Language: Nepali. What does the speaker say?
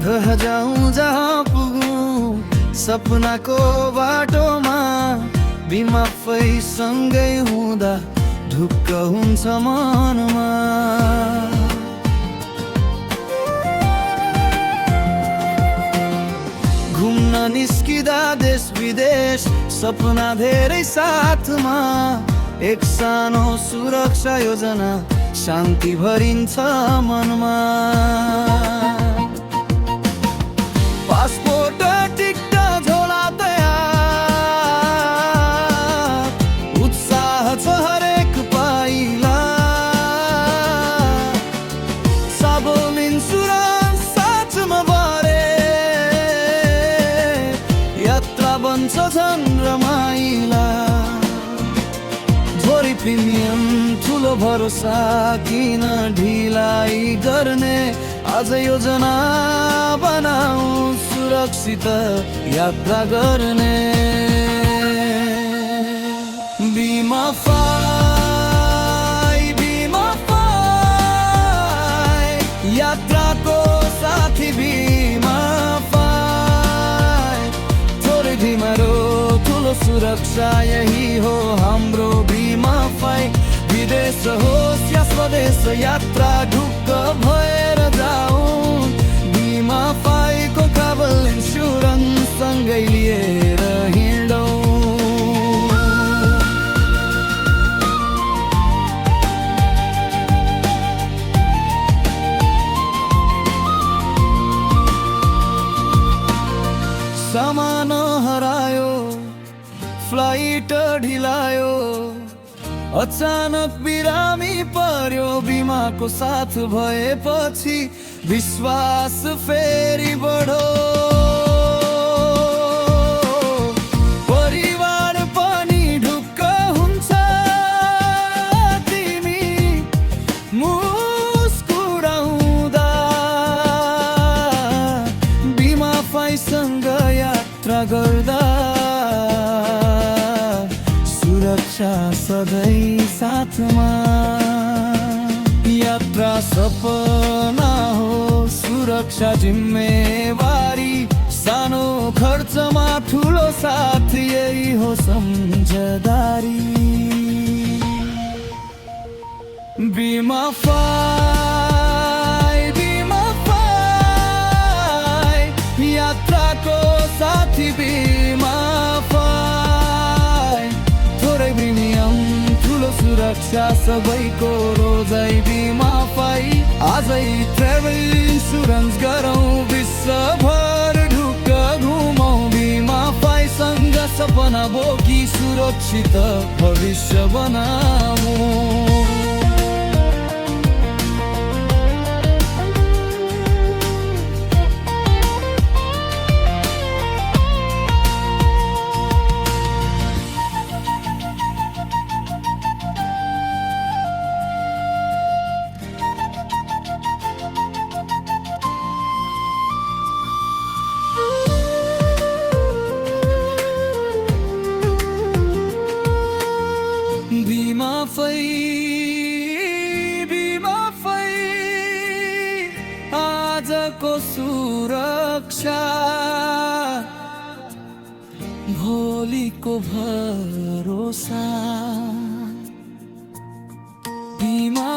जाऊँ जहाँ पुगूँ सपनाको बाटोमा बिमा सँगै हुँदा ढुक्क हुन्छ मनमा। घुम्न निस्किदा देश विदेश सपना धेरै साथमा एक सानो सुरक्षा योजना शान्ति भरिन्छ मनमा। पासपोर्ट टिकट झोला तयार उत्साह छ हरेक पाइला। सबल इन्सुरेन्स साथमा भरे यात्रा बन्छ झन् रमाइला। थोरै प्रिमियम ठुलो भरोसा किन ढिलाइ गर्ने आज योजना बनाऊ सुरक्षित यात्रा गर्ने। बिमा यात्राको साथी बिमा थोरै ढिमारो ठुलो सुरक्षा यही हो हाम्रो बिमा। विदेश होस् या स्वदेश यात्रा ढुक्क भएर जाऊँ बिमा को ट्राभल इन्सुरेन्स सँगै लिएर हिँडौँ। सामान हरायो फ्लाइट ढिलायो अचानक बिरामी पर्यो बिमाको साथ भएपछि विश्वास फेरि बढो। परिवार पनि ढुक्क हुन्छ तिमी मुस्कुराउँदा। बिमा सँग यात्रा गर्दा सुरक्षा सधैँ साथमा। यात्रा सपना हो सुरक्षा जिम्मेवारी सानो खर्चमा ठुलो साथ यही हो सम्झदारी। बिमा यात्राको साथी बिमा सुरक्षा सबैको रोजाइ बिमा आजै ट्राभल इन्सुरेन्स गरौँ विश्वभर ढुक्क घुमौँ बिमा सँग सपना बोकी सुरक्षित भविष्य बनाऊँ। बिमा आजको सुरक्षा भोलिको भरोसा। बिमा